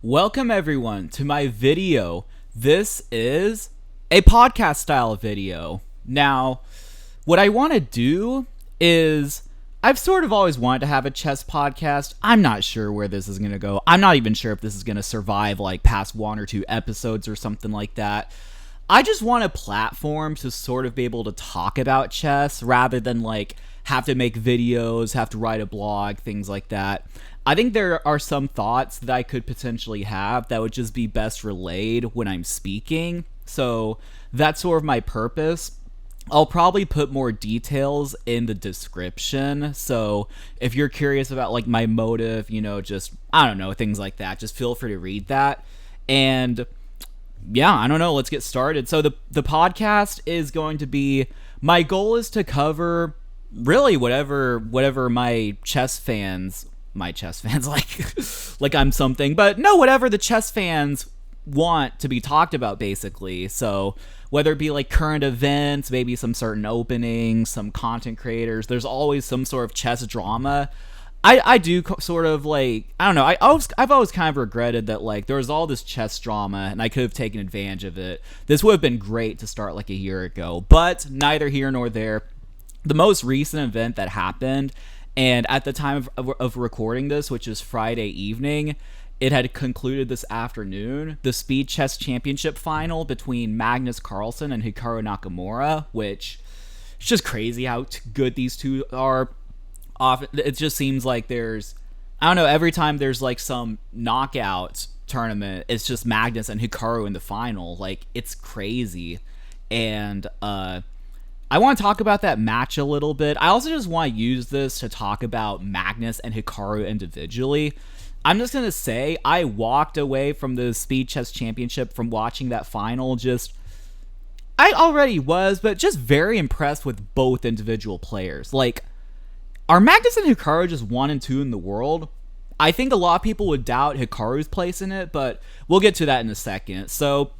Welcome everyone to my video. This is a podcast style video. Now, what I want to do is I've sort of always wanted to have a chess podcast. I'm not sure where this is going to go. I'm not even sure if this is going to survive like past one or two episodes or something like that. I just want a platform to sort of be able to talk about chess rather than like have to make videos, have to write a blog, things like that. I think there are some thoughts that I could potentially have that would just be best relayed when I'm speaking. So that's sort of my purpose. I'll probably put more details in the description. So if you're curious about like my motive, just, I don't know, things like that, just feel free to read that. And yeah, I don't know, let's get started. So the podcast is going to be, my goal is to cover really whatever my chess fans like I'm something, but no, whatever the chess fans want to be talked about, basically. So whether it be like current events, maybe some certain openings, some content creators, there's always some sort of chess drama. I do sort of like, I don't know, I've always kind of regretted that like there was all this chess drama and I could have taken advantage of it. This would have been great to start like a year ago, but neither here nor there. The most recent event that happened, and at the time of recording this, which is Friday evening, it had concluded this afternoon, the Speed Chess Championship final between Magnus Carlsen and Hikaru Nakamura, which is just crazy how good these two are. Often, it just seems like there's, I don't know, every time there's like some knockout tournament, it's just Magnus and Hikaru in the final. Like, it's crazy. And I want to talk about that match a little bit. I also just want to use this to talk about Magnus and Hikaru individually. I'm just going to say, I walked away from the Speed Chess Championship from watching that final I already was, but just very impressed with both individual players. Like, are Magnus and Hikaru just 1 and 2 in the world? I think a lot of people would doubt Hikaru's place in it, but we'll get to that in a second. So,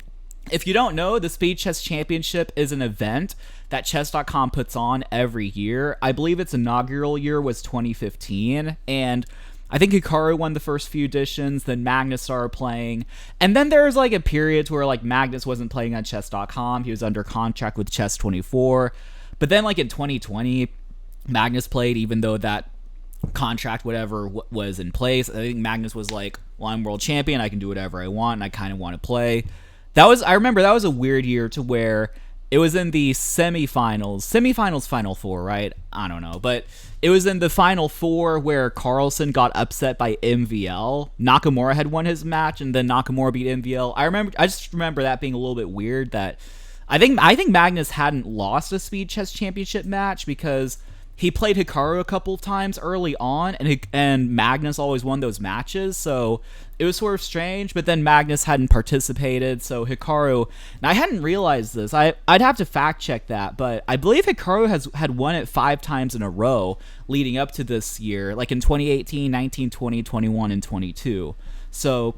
if you don't know, the Speed Chess Championship is an event that Chess.com puts on every year. I believe its inaugural year was 2015, and I think Hikaru won the first few editions, then Magnus started playing, and then there was like a period where like Magnus wasn't playing on Chess.com, he was under contract with Chess24, but then like in 2020, Magnus played even though that contract, whatever, was in place. I think Magnus was like, well, I'm world champion, I can do whatever I want, and I kind of want to play. I remember that was a weird year to where it was in the semifinals, Final Four, right? I don't know. But it was in the Final Four where Carlsen got upset by MVL. Nakamura had won his match, and then Nakamura beat MVL. I just remember that being a little bit weird that I think Magnus hadn't lost a Speed Chess Championship match because he played Hikaru a couple of times early on, and Magnus always won those matches, so it was sort of strange, but then Magnus hadn't participated, so Hikaru, and I hadn't realized this, I'd have to fact check that, but I believe Hikaru had won it 5 times in a row leading up to this year, like in 2018, 19, 20, 21, and 22. So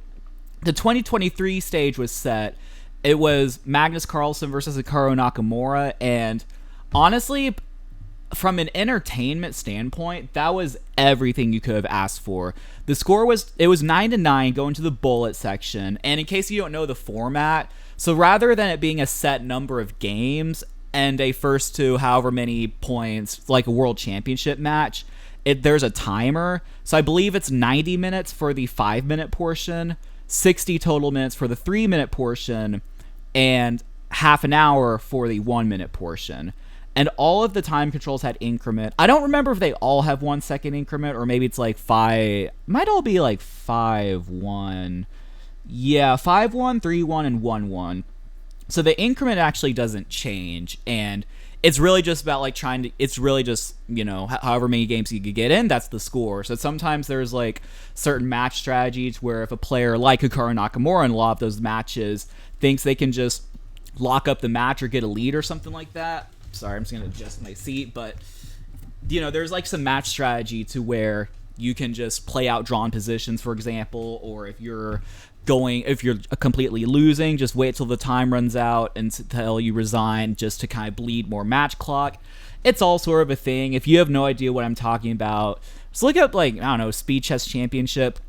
the 2023 stage was set. It was Magnus Carlsen versus Hikaru Nakamura, and honestly, from an entertainment standpoint, that was everything you could have asked for. The score was 9-9 going to the bullet section, and in case you don't know the format, so rather than it being a set number of games and a first to however many points, like a world championship match, there's a timer. So I believe it's 90 minutes for the 5-minute portion, 60 total minutes for the 3-minute portion, and half an hour for the 1-minute portion. And all of the time controls had increment. I don't remember if they all have 1 second increment, or maybe it's like 5. Might all be like 5-1. Yeah, 5-1, 3-1, and 1-1. So the increment actually doesn't change, and it's really just about like it's really just, however many games you could get in, that's the score. So sometimes there's like certain match strategies where if a player like Hikaru Nakamura in a lot of those matches thinks they can just lock up the match or get a lead or something like that. Sorry, I'm just going to adjust my seat, but there's like some match strategy to where you can just play out drawn positions, for example, or if you're completely losing, just wait till the time runs out until you resign just to kind of bleed more match clock. It's all sort of a thing. If you have no idea what I'm talking about, just look up, like, I don't know, Speed Chess Championship.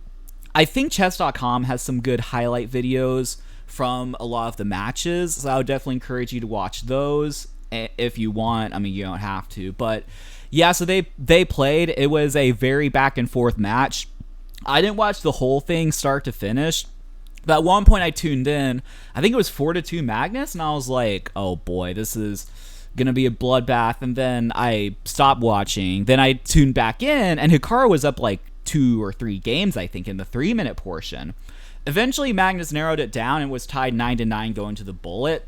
I think chess.com has some good highlight videos from a lot of the matches, so I would definitely encourage you to watch those if you want. I mean, you don't have to, but yeah, so they played. It was a very back and forth match. I didn't watch the whole thing start to finish, but at one point I tuned in. I think it was 4-2 Magnus, and I was like, oh boy, this is gonna be a bloodbath. And then I stopped watching. Then I tuned back in, and Hikaru was up like 2 or 3 games, I think, in the 3-minute portion. Eventually, Magnus narrowed it down and was tied 9-9 going to the bullet.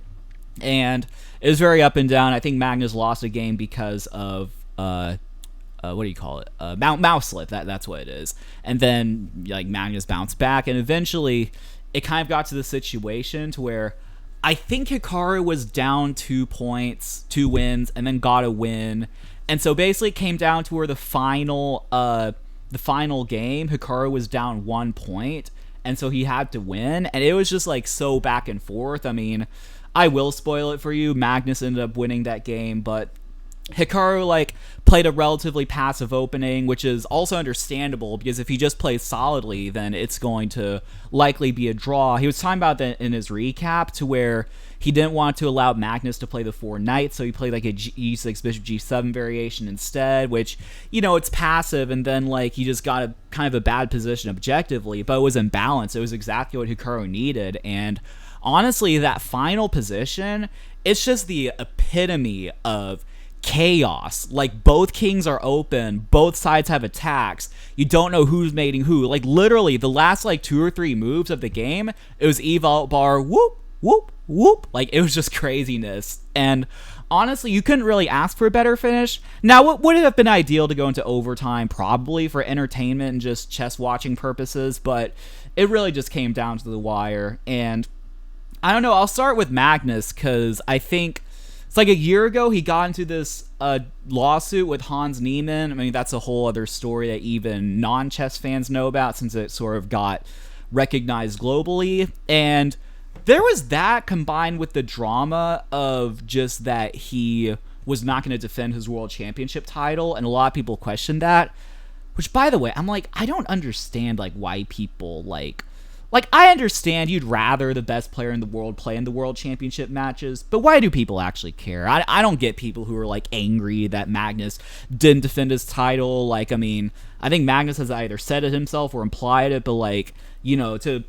And it was very up and down. I think Magnus lost a game because of what do you call it? Mouse slip. That's what it is. And then like Magnus bounced back, and eventually it kind of got to the situation to where I think Hikaru was down 2 points, 2 wins, and then got a win. And so basically it came down to where the final game, Hikaru was down 1 point, and so he had to win. And it was just like so back and forth. I mean, I will spoil it for you. Magnus ended up winning that game, but Hikaru like played a relatively passive opening, which is also understandable because if he just plays solidly, then it's going to likely be a draw. He was talking about that in his recap, to where he didn't want to allow Magnus to play the 4 knights, so he played like a e6 bishop g7 variation instead, which, you know, it's passive, and then like he just got a kind of a bad position objectively, but it was imbalanced. It was exactly what Hikaru needed. And honestly, that final position, it's just the epitome of chaos. Like, both kings are open, both sides have attacks, you don't know who's mating who. Like, literally the last like 2 or 3 moves of the game, it was Eve out bar, whoop whoop whoop. Like, it was just craziness. And honestly, you couldn't really ask for a better finish. Now, what would have been ideal to go into overtime? Probably for entertainment and just chess watching purposes, but it really just came down to the wire. And I don't know, I'll start with Magnus, because I think it's like a year ago he got into this lawsuit with Hans Niemann. I mean, that's a whole other story that even non-chess fans know about, since it sort of got recognized globally. And there was that, combined with the drama of just that he was not going to defend his world championship title, and a lot of people questioned that. Which, by the way, I'm like, I don't understand like why people like I understand you'd rather the best player in the world play in the world championship matches, but why do people actually care? I don't get people who are like angry that Magnus didn't defend his title. Like, I mean, I think Magnus has either said it himself or implied it, but like, you know, to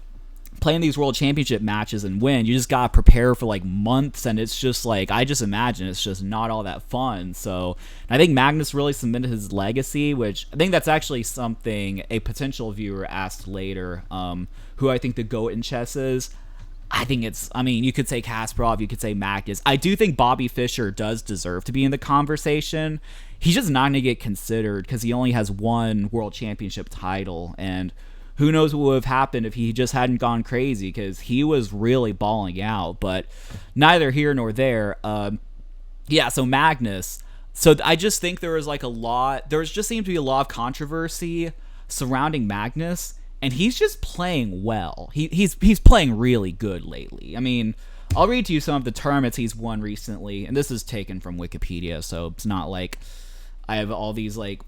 play in these world championship matches and win, you just gotta prepare for like months, and it's just like, I just imagine it's just not all that fun. So I think Magnus really cemented his legacy, which I think that's actually something a potential viewer asked later, who I think the GOAT in chess is. I think it's, I mean, you could say Kasparov, you could say Magnus. I do think Bobby Fischer does deserve to be in the conversation. He's just not going to get considered because he only has 1 world championship title, and who knows what would have happened if he just hadn't gone crazy, because he was really balling out. But neither here nor there. Yeah, so Magnus. So I just think there just seemed to be a lot of controversy surrounding Magnus, and he's just playing well. He's playing really good lately. I mean, I'll read to you some of the tournaments he's won recently, and this is taken from Wikipedia, so it's not like I have all these like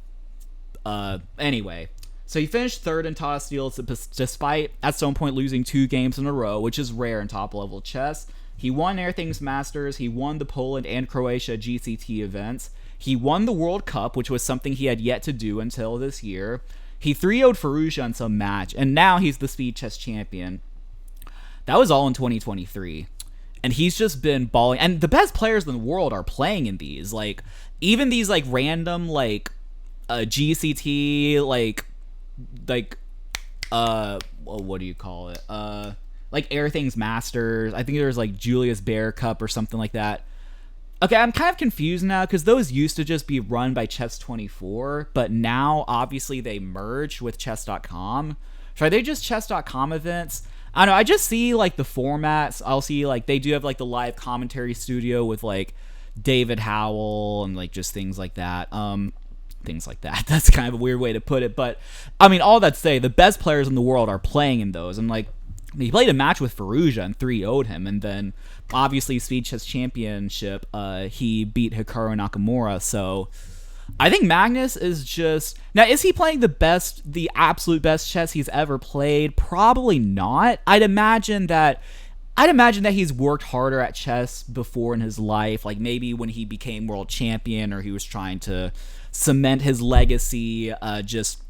anyway. So he finished 3rd in toss deals, despite at some point losing 2 games in a row, which is rare in top-level chess. He won Everything's Masters, he won the Poland and Croatia GCT events, he won the World Cup, which was something he had yet to do until this year. He 3-0'd Firouzja in some match, and now he's the speed chess champion. That was all in 2023. And he's just been balling. And the best players in the world are playing in these. Like, even these, like, random, like, GCT, like, what do you call it? Like, Everything's Masters. I think there's, like, Julius Baer Cup or something like that. Okay, I'm kind of confused now, because those used to just be run by Chess24, but now, obviously, they merged with Chess.com. So are they just Chess.com events? I don't know, I just see, like, the formats. I'll see, like, they do have, like, the live commentary studio with, like, David Howell and, like, just things like that. Things like that. That's kind of a weird way to put it, but, I mean, all that to say, the best players in the world are playing in those, and, like, he played a match with Firouzja and 3-0'd him, and then obviously Speed Chess Championship, he beat Hikaru Nakamura. So I think Magnus is just now. Is he playing the absolute best chess he's ever played? Probably not. I'd imagine that he's worked harder at chess before in his life, like maybe when he became world champion or he was trying to cement his legacy, just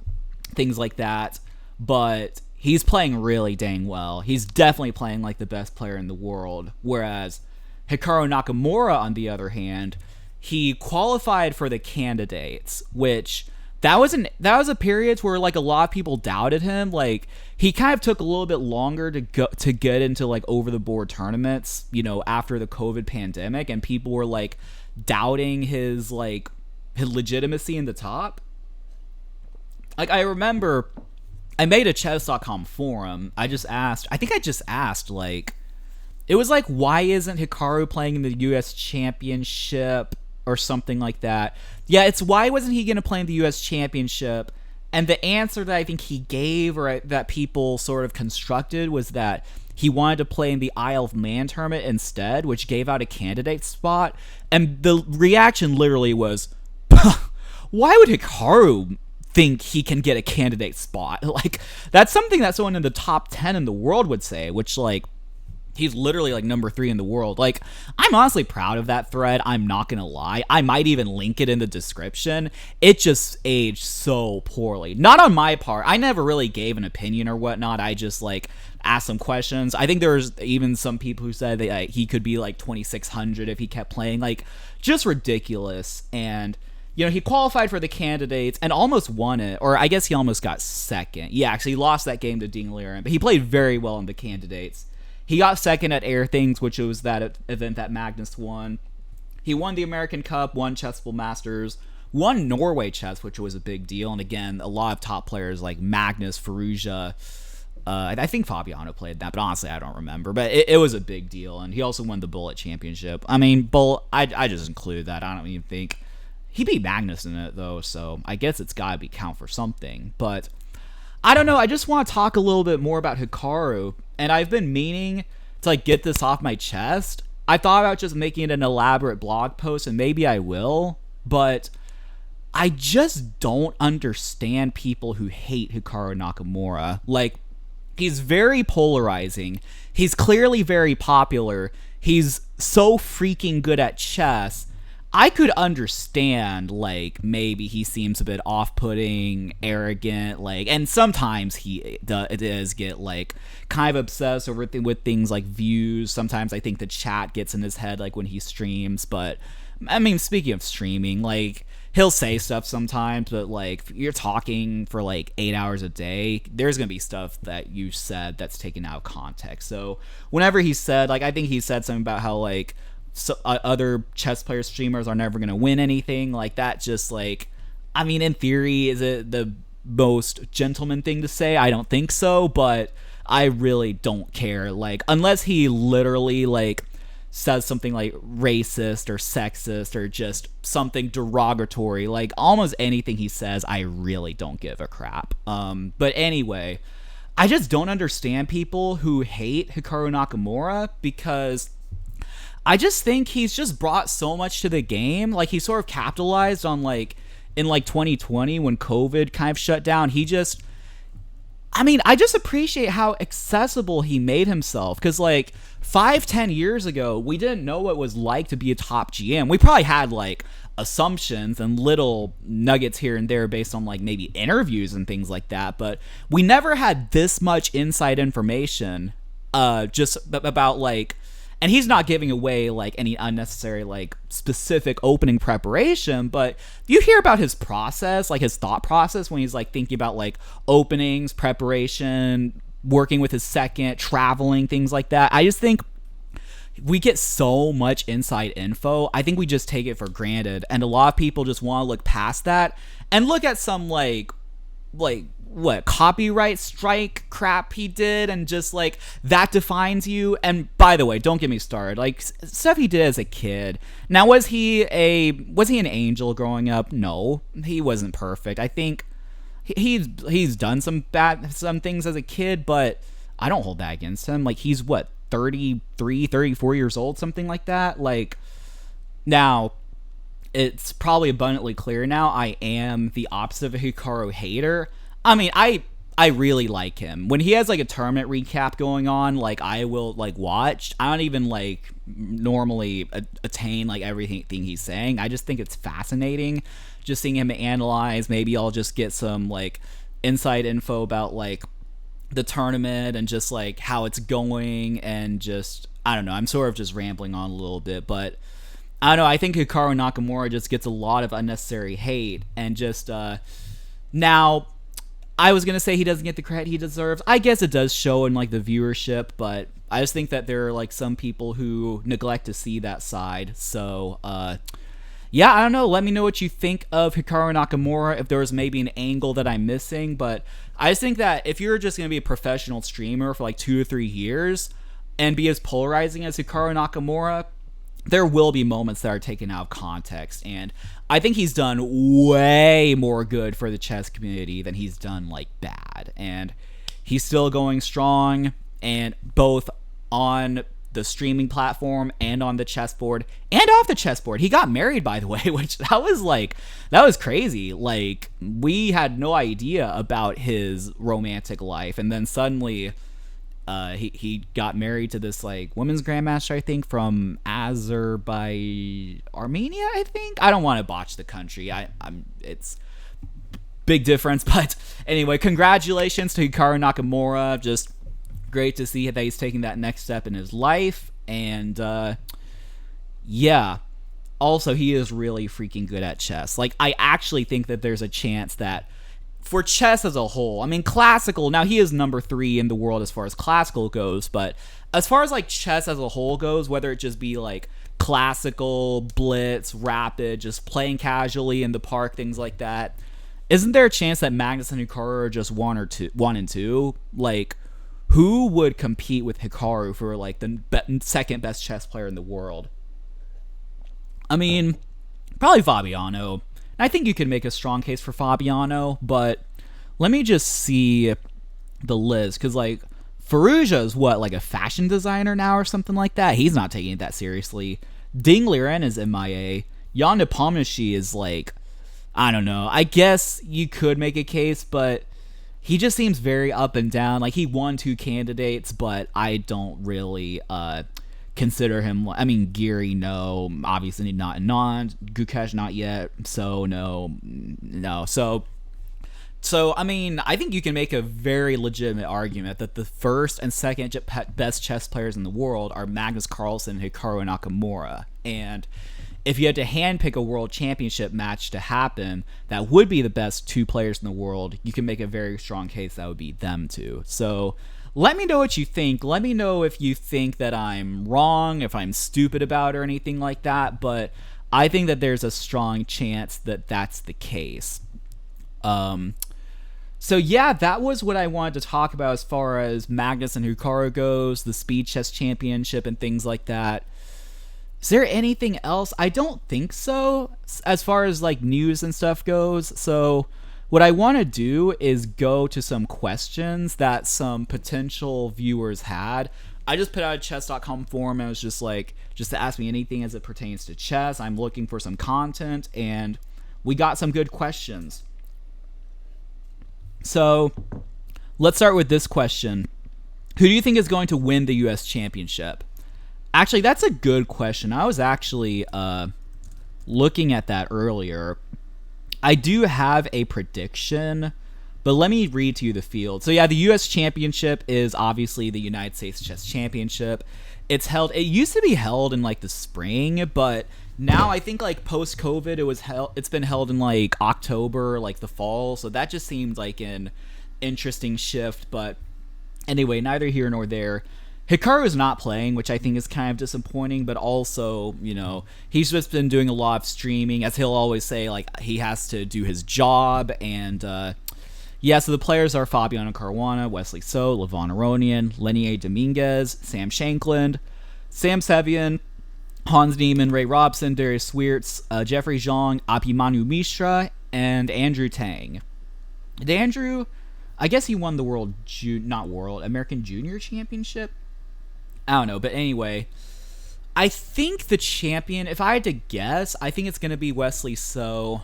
things like that. But he's playing really dang well. He's definitely playing like the best player in the world. Whereas Hikaru Nakamura, on the other hand, he qualified for the candidates, which that was a period where like a lot of people doubted him. Like he kind of took a little bit longer to get into like over the board tournaments, after the COVID pandemic, and people were like doubting his legitimacy in the top. Like I remember I made a chess.com forum. I just asked like it was like, why isn't Hikaru playing in the US Championship or something like that? Yeah, it's why wasn't he going to play in the US Championship? And the answer that I think he gave, or that people sort of constructed, was that he wanted to play in the Isle of Man tournament instead, which gave out a candidate spot. And the reaction literally was, why would Hikaru think he can get a candidate spot? Like, that's something that someone in the top 10 in the world would say, which, like, he's literally like number 3 in the world. Like, I'm honestly proud of that thread. I'm not gonna lie. I might even link it in the description. It just aged so poorly. Not on my part. I never really gave an opinion or whatnot. I just like asked some questions. I think there's even some people who said that he could be like 2600 if he kept playing. Like, just ridiculous. And he qualified for the candidates and almost won it, or I guess he almost got second. Yeah, actually, he lost that game to Ding Liren, but he played very well in the candidates. He got second at Air Things, which was that event that Magnus won. He won the American Cup, won Chessable Masters, won Norway Chess, which was a big deal. And again, a lot of top players like Magnus, Ferrugia, I think Fabiano played that, but honestly, I don't remember. But it was a big deal. And he also won the Bullet Championship. I mean, Bullet, I just include that. I don't even think he beat Magnus in it, though. So I guess it's got to be count for something. But I don't know. I just want to talk a little bit more about Hikaru. And I've been meaning to like get this off my chest. I thought about just making it an elaborate blog post, and maybe I will, but I just don't understand people who hate Hikaru Nakamura. Like, he's very polarizing. He's clearly very popular. He's so freaking good at chess. I could understand, like, maybe he seems a bit off-putting, arrogant, like, and sometimes he does get, like, kind of obsessed with things like views. Sometimes I think the chat gets in his head, like, when he streams, but, I mean, speaking of streaming, like, he'll say stuff sometimes, but, like, if you're talking for, like, 8 hours a day, there's gonna be stuff that you said that's taken out of context. So, whenever he said, like, I think he said something about how, like, other chess player streamers are never going to win anything like that. Just like, I mean, in theory, is it the most gentleman thing to say? I don't think so, but I really don't care. Like, unless he literally like says something like racist or sexist or just something derogatory, like almost anything he says, I really don't give a crap. But anyway, I just don't understand people who hate Hikaru Nakamura, because I just think he's just brought so much to the game. Like, he sort of capitalized on, like, in, like, 2020 when COVID kind of shut down. I just appreciate how accessible he made himself. Because, like, 5-10 years ago, we didn't know what it was like to be a top GM. We probably had, like, assumptions and little nuggets here and there based on, like, maybe interviews and things like that. But we never had this much inside information just about, like, and he's not giving away, like, any unnecessary, like, specific opening preparation, but you hear about his process, like, his thought process when he's, like, thinking about, like, openings, preparation, working with his second, traveling, things like that. I just think we get so much inside info. I think we just take it for granted, and a lot of people just want to look past that and look at some, like, what copyright strike crap he did, and just like that defines you. And by the way, don't get me started, like, stuff he did as a kid. Now, was he an angel growing up? No, he wasn't perfect. I think he's done some things as a kid, but I don't hold that against him. Like, he's what, 33, 34 years old, something like that. Like, now it's probably abundantly clear now, I am the opposite of a Hikaru hater. I mean, I really like him. When he has like a tournament recap going on, like I will like watch. I don't even like normally attain like everything he's saying. I just think it's fascinating just seeing him analyze. Maybe I'll just get some like inside info about like the tournament and just like how it's going, and just I don't know. I'm sort of just rambling on a little bit, but I don't know. I think Hikaru Nakamura just gets a lot of unnecessary hate, and just now I was gonna say he doesn't get the credit he deserves. I guess it does show in like the viewership, but I just think that there are like some people who neglect to see that side. So yeah, I don't know. Let me know what you think of Hikaru Nakamura, if there was maybe an angle that I'm missing. But I just think that if you're just going to be a professional streamer for like 2 or 3 years and be as polarizing as Hikaru Nakamura, there will be moments that are taken out of context. And I think he's done way more good for the chess community than he's done like bad. And he's still going strong, and both on the streaming platform and on the chessboard and off the chessboard. He got married, by the way, which that was crazy. Like, we had no idea about his romantic life, and then suddenly he got married to this like women's grandmaster, I think, from Armenia, I think. I don't want to botch the country. It's big difference, but anyway, congratulations to Hikaru Nakamura. Just great to see that he's taking that next step in his life. And yeah, also he is really freaking good at chess. Like, I actually think that there's a chance that for chess as a whole, I mean, classical, now he is number 3 in the world as far as classical goes, but as far as like chess as a whole goes, whether it just be like classical, blitz, rapid, just playing casually in the park, things like that, isn't there a chance that Magnus and Hikaru are just 1 and 2? Like, who would compete with Hikaru for like the second best chess player in the world? I mean, probably Fabiano. I think you could make a strong case for Fabiano, but let me just see the list, because like Faruja is what, like a fashion designer now or something like that? He's not taking it that seriously. Ding Liren is MIA. Jan Nepomniachtchi is like, I don't know. I guess you could make a case, but he just seems very up and down. Like, he won 2 candidates, but I don't really consider him. I mean, Geary, no. Obviously not Anand. Gukesh, not yet. So, no. So, I mean, I think you can make a very legitimate argument that the first and second best chess players in the world are Magnus Carlsen and Hikaru Nakamura. And if you had to handpick a world championship match to happen that would be the best 2 players in the world, you can make a very strong case that would be them 2. So let me know what you think. Let me know if you think that I'm wrong, if I'm stupid about it or anything like that. But I think that there's a strong chance that that's the case. So yeah, that was what I wanted to talk about as far as Magnus and Hikaru goes, the Speed Chess Championship and things like that. Is there anything else? I don't think so, as far as like news and stuff goes. So what I want to do is go to some questions that some potential viewers had. I just put out a chess.com forum, and it was just like, just to ask me anything as it pertains to chess. I'm looking for some content, and we got some good questions. So let's start with this question. Who do you think is going to win the US Championship? Actually, that's a good question. I was actually looking at that earlier. I do have a prediction, but let me read to you the field. So yeah, the U.S. Championship is obviously the United States Chess Championship. It used to be held in like the spring, but now I think like post-COVID it's been held in like October, like the fall. So that just seems like an interesting shift. But anyway, neither here nor there. Hikaru is not playing, which I think is kind of disappointing, but also, you know, he's just been doing a lot of streaming, as he'll always say, like, he has to do his job, and, yeah, so the players are Fabiano Caruana, Wesley So, Levon Aronian, Lenier Dominguez, Sam Shankland, Sam Sevian, Hans Niemann, Ray Robson, Darius Sweerts, Jeffrey Zhang, Abhimanyu Mishra, and Andrew Tang. Andrew, I guess he won the American Junior Championship? I don't know, but anyway, I think the champion, if I had to guess, I think it's going to be Wesley So.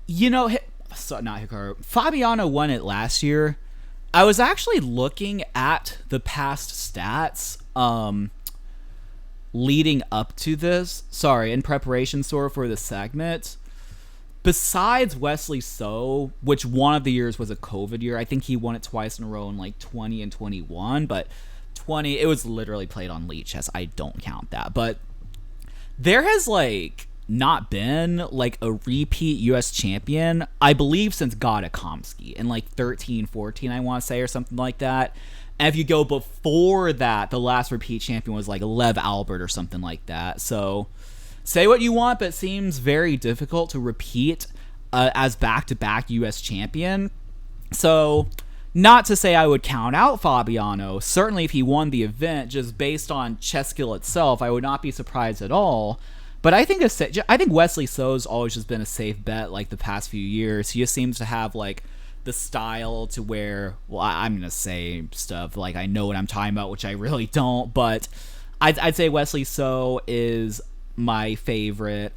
You know, not Hikaru. Fabiano won it last year. I was actually looking at the past stats leading up to this. Sorry, in preparation for the segment. Besides Wesley So, which one of the years was a COVID year, I think he won it twice in a row in like 20 and 21, but 20, it was literally played on Leech Chess. I don't count that. But there has like not been like a repeat US champion, I believe, since Gadakomsky in like 13, 14, I want to say, or something like that. And if you go before that, the last repeat champion was like Lev Albert or something like that. So say what you want, but it seems very difficult to repeat as back-to-back US champion. So not to say I would count out Fabiano. Certainly if he won the event, just based on chess skill itself, I would not be surprised at all. But I think Wesley So's always just been a safe bet like the past few years. He just seems to have like the style to where, well, I'm going to say stuff like I know what I'm talking about, which I really don't. But I'd say Wesley So is my favorite.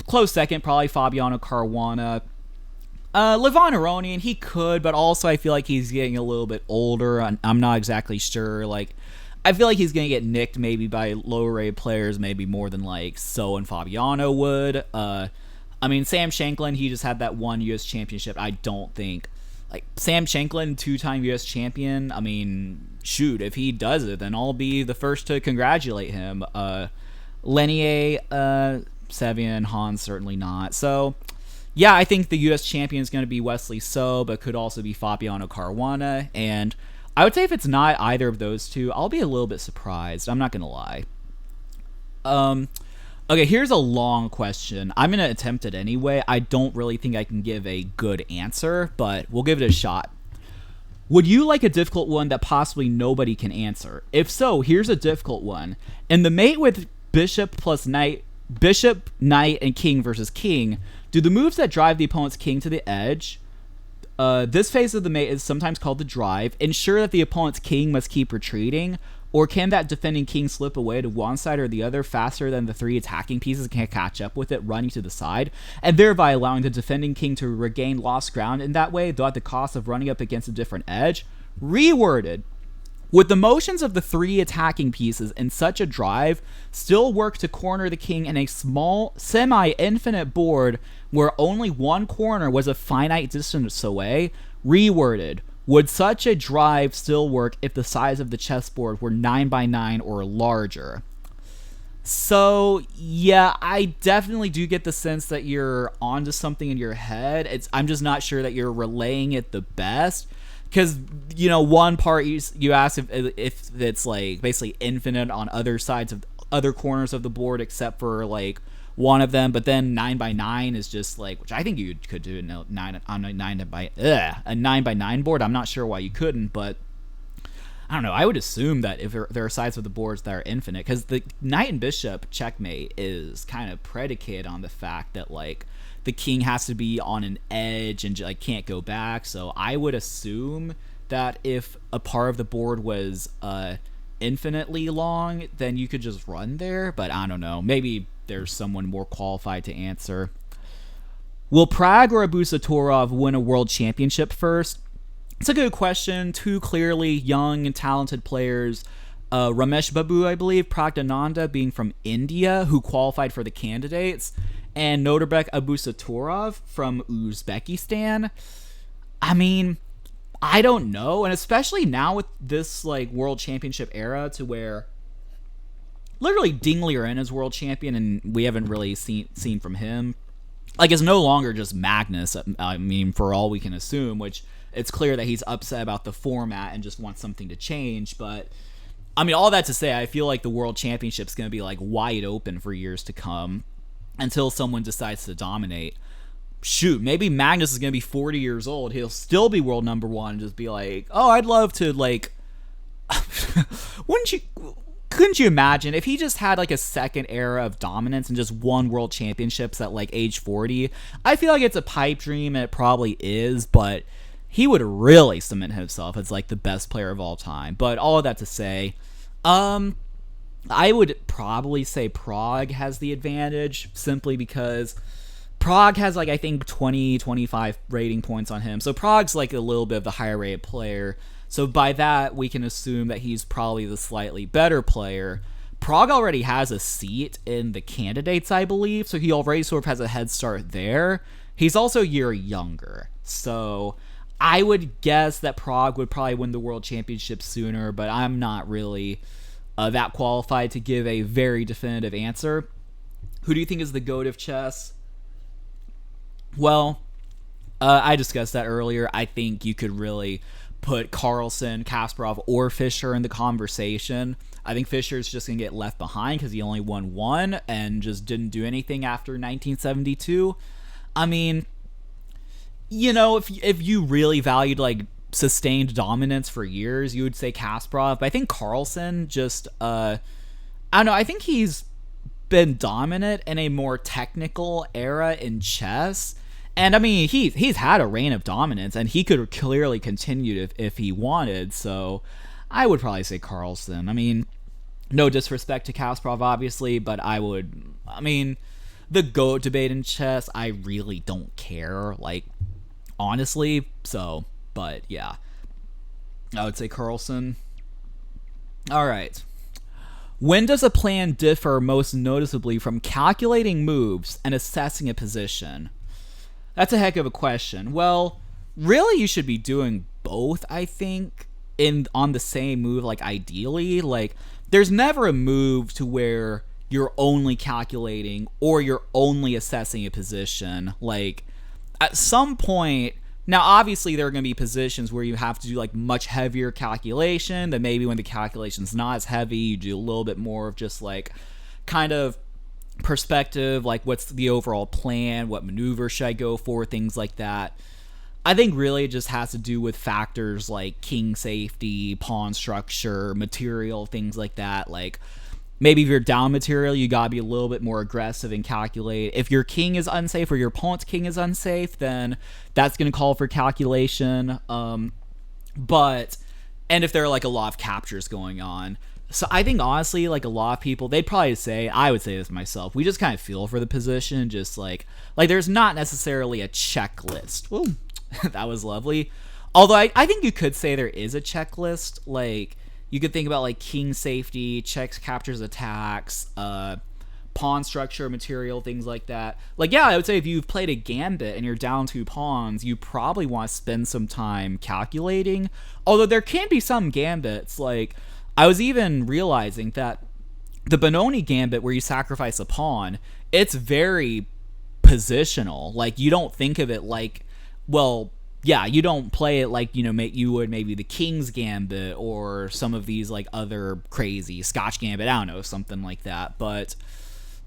Close second, probably Fabiano Caruana. Levon Aronian, he could, but also I feel like he's getting a little bit older. I'm not exactly sure. Like, I feel like he's going to get nicked maybe by lower-rated players, maybe more than, like, So and Fabiano would. I mean, Sam Shanklin, he just had that one U.S. championship. I don't think, like, Sam Shanklin, two-time U.S. champion, I mean, shoot, if he does it, then I'll be the first to congratulate him. Lenier, Sevian, Hans, certainly not. So, yeah, I think the U.S. champion is going to be Wesley So, but could also be Fabiano Caruana, and I would say if it's not either of those two, I'll be a little bit surprised. I'm not going to lie. Okay, here's a long question. I'm going to attempt it anyway. I don't really think I can give a good answer, but we'll give it a shot. Would you like a difficult one that possibly nobody can answer? If so, here's a difficult one. In the mate with bishop plus knight, bishop, knight, and king versus king, do the moves that drive the opponent's king to the edge, this phase of the mate is sometimes called the drive, ensure that the opponent's king must keep retreating, or can that defending king slip away to one side or the other faster than the three attacking pieces can catch up with it, running to the side, and thereby allowing the defending king to regain lost ground in that way, though at the cost of running up against a different edge? Reworded. Would the motions of the three attacking pieces in such a drive still work to corner the king in a small, semi-infinite board where only one corner was a finite distance away? Reworded. Would such a drive still work if the size of the chessboard were 9x9 or larger? So, yeah, I definitely do get the sense that you're onto something in your head. I'm just not sure that you're relaying it the best. Because, you know, one part you ask if it's like basically infinite on other sides of other corners of the board except for like one of them, but then 9x9 is just like, which I think you could do on a 9x9 board. I'm not sure why you couldn't, but I don't know. I would assume that if there are sides of the boards that are infinite, because the knight and bishop checkmate is kind of predicated on the fact that like the king has to be on an edge and like can't go back. So I would assume that if a part of the board was infinitely long, then you could just run there. But I don't know. Maybe there's someone more qualified to answer. Will Prag or Abusatorov win a world championship first? It's a good question. Two clearly young and talented players. Ramesh Babu, I believe, Pragdananda being from India, who qualified for the candidates, and Norbek Abusatorov from Uzbekistan. I mean, I don't know, and especially now with this like world championship era, to where literally Ding Liren is world champion, and we haven't really seen from him. Like, it's no longer just Magnus. I mean, for all we can assume, which it's clear that he's upset about the format and just wants something to change. But I mean, all that to say, I feel like the world championship's going to be like wide open for years to come until someone decides to dominate. Shoot, maybe Magnus is going to be 40 years old. He'll still be world number one and just be like, oh, I'd love to, like, couldn't you imagine if he just had like a second era of dominance and just won world championships at like age 40? I feel like it's a pipe dream, and it probably is, but he would really cement himself as like the best player of all time. But all of that to say, I would probably say Prague has the advantage simply because Prague has like I think 20, 25 rating points on him. So Prague's like a little bit of the higher rated player. So by that we can assume that he's probably the slightly better player. Prague already has a seat in the candidates, I believe, so he already sort of has a head start there. He's also a year younger. So I would guess that Prague would probably win the World Championship sooner, but I'm not really that qualified to give a very definitive answer. Who do you think is the GOAT of chess? Well, I discussed that earlier. I think you could really put Carlsen, Kasparov, or Fischer in the conversation. I think Fischer's just going to get left behind because he only won one and just didn't do anything after 1972. I mean, you know, if you really valued like sustained dominance for years, you would say Kasparov. But I think Carlsen just, I don't know, I think he's been dominant in a more technical era in chess. And I mean, he's had a reign of dominance, and he could clearly continue if he wanted. So I would probably say Carlsen. I mean, no disrespect to Kasparov, obviously, but I mean, the GOAT debate in chess, I really don't care, like, honestly. So, but yeah, I would say Carlsen. All right. When does a plan differ most noticeably from calculating moves and assessing a position? That's a heck of a question. Well, really you should be doing both, I think, on the same move, like ideally. Like, there's never a move to where you're only calculating or you're only assessing a position. Like, at some point, now obviously there are going to be positions where you have to do like much heavier calculation, that maybe when the calculation's not as heavy, you do a little bit more of just like kind of perspective, like what's the overall plan, what maneuver should I go for, things like that. I think really it just has to do with factors like king safety, pawn structure, material, things like that. Like, maybe if you're down material, you gotta be a little bit more aggressive and calculate. If your king is unsafe or your opponent's king is unsafe, then that's gonna call for calculation. And if there are like a lot of captures going on. So I think honestly, like a lot of people, they'd probably say, I would say this myself, we just kind of feel for the position, just like there's not necessarily a checklist. Ooh, that was lovely. Although I think you could say there is a checklist. Like, you could think about like king safety, checks, captures, attacks, pawn structure, material, things like that. Like, yeah, I would say if you've played a gambit and you're down 2 pawns, you probably want to spend some time calculating. Although there can be some gambits, like, I was even realizing that the Benoni gambit where you sacrifice a pawn, it's very positional. Like, you don't think of it like, well, yeah, you don't play it like, you know, you would maybe the King's Gambit or some of these like other crazy Scotch Gambit, I don't know, something like that. But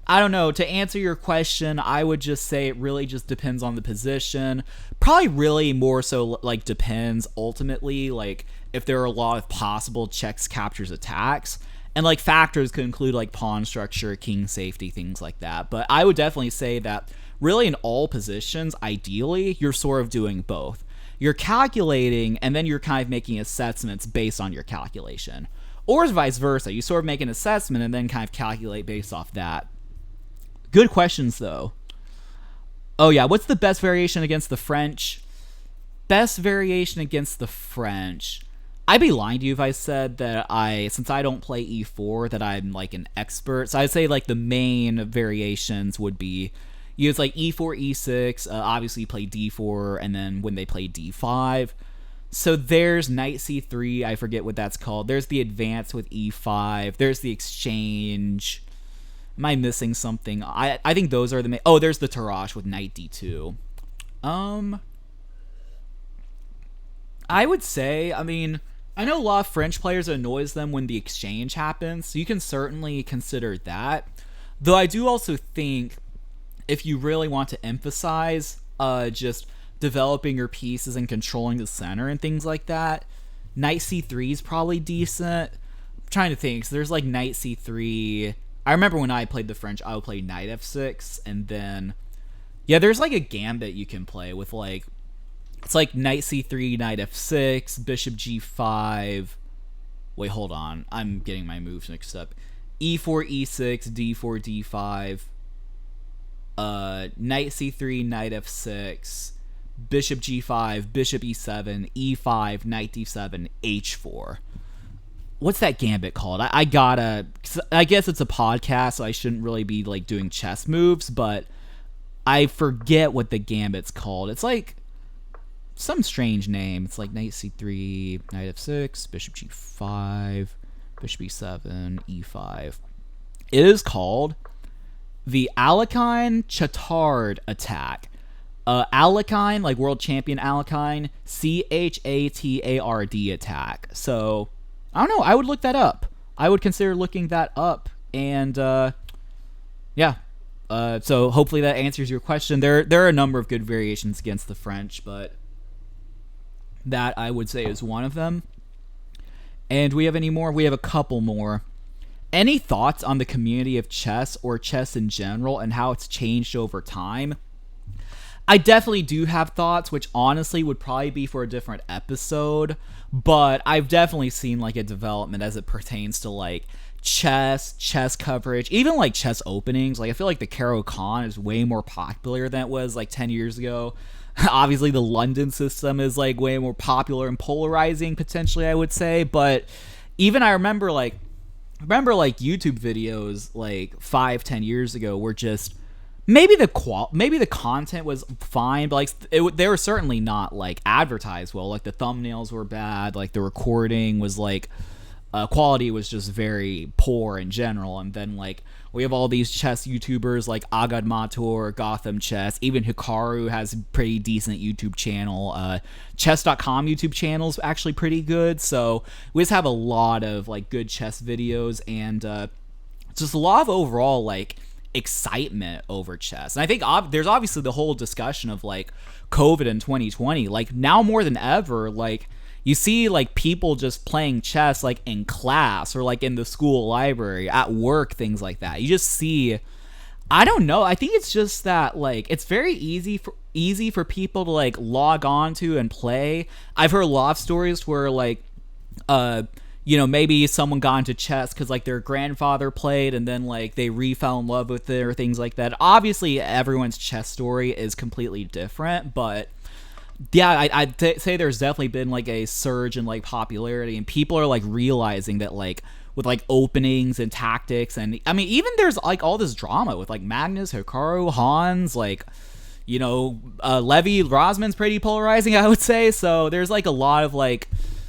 I don't know, to answer your question, I would just say it really just depends on the position. Probably really more so like depends ultimately, like if there are a lot of possible checks, captures, attacks. And like factors could include like pawn structure, king safety, things like that. But I would definitely say that really in all positions, ideally, you're sort of doing both. You're calculating and then you're kind of making assessments based on your calculation. Or vice versa. You sort of make an assessment and then kind of calculate based off that. Good questions though. Oh yeah, what's the best variation against the French? Best variation against the French. I'd be lying to you if I said that since I don't play e4, that I'm like an expert. So I'd say like the main variations would be, it's like e4, e6, obviously you play d4, and then when they play d5. So there's knight c3, I forget what that's called. There's the advance with e5. There's the exchange. Am I missing something? I think those are the main. Oh, there's the Tarrasch with knight d2. I would say, I mean, I know a lot of French players, it annoys them when the exchange happens, so you can certainly consider that. Though I do also think if you really want to emphasize just developing your pieces and controlling the center and things like that, knight c3 is probably decent. I'm trying to think. So there's like knight c3. I remember when I played the French, I would play knight f6, and then, yeah, there's like a gambit you can play with like, it's like knight c3, knight f6, bishop g5. Wait, hold on. I'm getting my moves mixed up. e4, e6, d4, d5, knight c3, knight f6, bishop g5, bishop e7, e5, knight d7, h4. What's that gambit called? I guess it's a podcast, so I shouldn't really be like doing chess moves, but I forget what the gambit's called. It's like some strange name. It's like knight c3, knight f6, bishop g5, bishop e7, e5. It is called the Alekhine Chatard attack. Alekhine, like world champion Alekhine, Chatard attack. So I don't know. I would look that up. I would consider looking that up. And yeah. So hopefully that answers your question. There are a number of good variations against the French, but that I would say is one of them. And we have any more? We have a couple more. Any thoughts on the community of chess or chess in general and how it's changed over time? I definitely do have thoughts, which honestly would probably be for a different episode, but I've definitely seen like a development as it pertains to like chess coverage, even like chess openings. Like I feel like the Caro-Kann is way more popular than it was like 10 years ago. Obviously the London system is like way more popular and polarizing potentially, I would say, but even I remember YouTube videos like 5-10 years ago were just maybe the content was fine, but like they were certainly not like advertised well. Like the thumbnails were bad, like the recording was like quality was just very poor in general. And then like we have all these chess YouTubers like Agad Mator, Gotham Chess, even Hikaru has a pretty decent YouTube channel. Chess.com YouTube channel is actually pretty good. So we just have a lot of like good chess videos and just a lot of overall like excitement over chess. And I think there's obviously the whole discussion of like COVID in 2020. Like now more than ever, like you see like people just playing chess like in class or like in the school library, at work, things like that. You just see, I don't know, I think it's just that like it's very easy for people to like log on to and play. I've heard a lot of stories where like maybe someone got into chess because like their grandfather played and then like they fell in love with it or things like that. Obviously everyone's chess story is completely different, but yeah, I'd say there's definitely been like a surge in like popularity, and people are like realizing that like with like openings and tactics, and I mean even there's like all this drama with like Magnus, Hikaru, Hans, like Levy, Rosman's pretty polarizing, I would say. So there's like a lot of like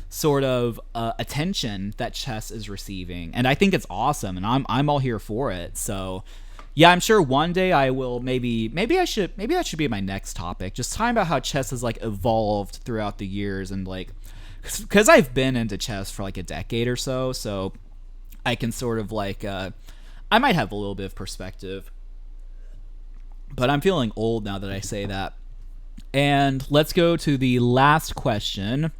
sort of attention that chess is receiving, and I think it's awesome, and I'm all here for it. So yeah, I'm sure one day I will maybe that should be my next topic. Just talking about how chess has like evolved throughout the years, and like because I've been into chess for like a decade or so I can sort of like I might have a little bit of perspective, but I'm feeling old now that I say that. And let's go to the last question.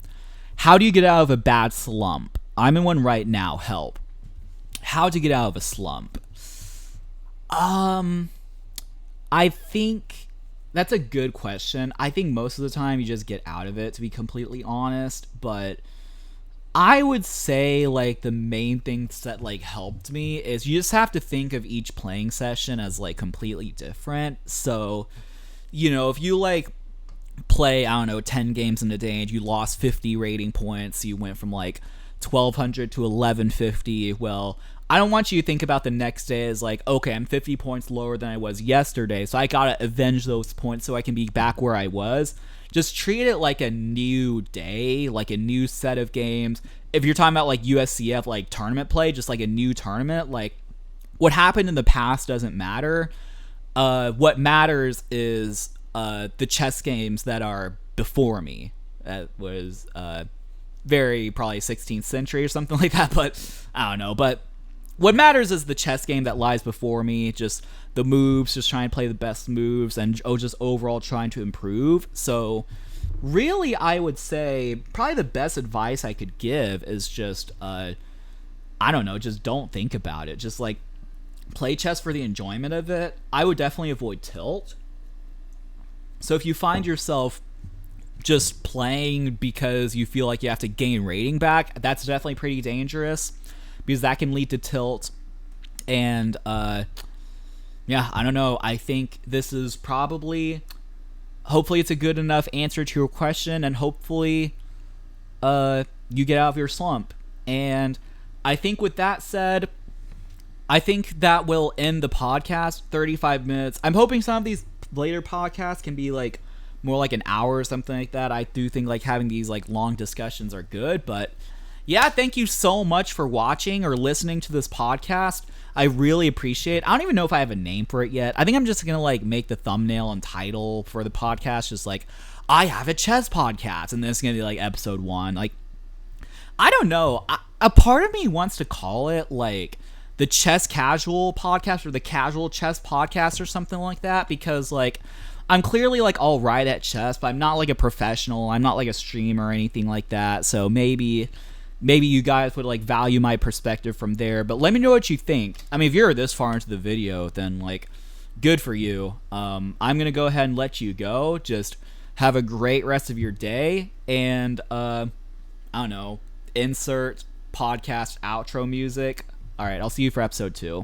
How do you get out of a bad slump? I'm in one right now. Help. How to get out of a slump? I think that's a good question. I think most of the time you just get out of it, to be completely honest. But I would say like the main things that like helped me is you just have to think of each playing session as like completely different. So, if you like play, 10 games in a day and you lost 50 rating points, you went from like 1200 to 1150, well, I don't want you to think about the next day as like, okay, I'm 50 points lower than I was yesterday, so I gotta avenge those points so I can be back where I was. Just treat it like a new day, like a new set of games. If you're talking about like USCF, like tournament play, just like a new tournament, like what happened in the past doesn't matter. What matters is the chess games that are before me. That was very probably 16th century or something like that, but I don't know. But what matters is the chess game that lies before me, just the moves, just trying to play the best moves, and just overall trying to improve. So really, I would say probably the best advice I could give is just, I don't know, just don't think about it. Just like play chess for the enjoyment of it. I would definitely avoid tilt. So if you find yourself just playing because you feel like you have to gain rating back, that's definitely pretty dangerous, because that can lead to tilt. And yeah, I don't know. I think this is probably, hopefully it's a good enough answer to your question, and hopefully you get out of your slump. And I think with that said, I think that will end the podcast. 35 minutes. I'm hoping some of these later podcasts can be like more like an hour or something like that. I do think like having these like long discussions are good. But yeah, thank you so much for watching or listening to this podcast. I really appreciate it. I don't even know if I have a name for it yet. I think I'm just gonna like make the thumbnail and title for the podcast just like, I have a chess podcast, and this is gonna be like episode 1. Like, I don't know. A part of me wants to call it like the Chess Casual Podcast or the Casual Chess Podcast or something like that, because like I'm clearly like all right at chess, but I'm not like a professional. I'm not like a streamer or anything like that. So maybe you guys would like value my perspective from there. But let me know what you think. I mean, if you're this far into the video, then like good for you. I'm gonna go ahead and let you go. Just have a great rest of your day, and I don't know, insert podcast outro music. All right, I'll see you for episode 2.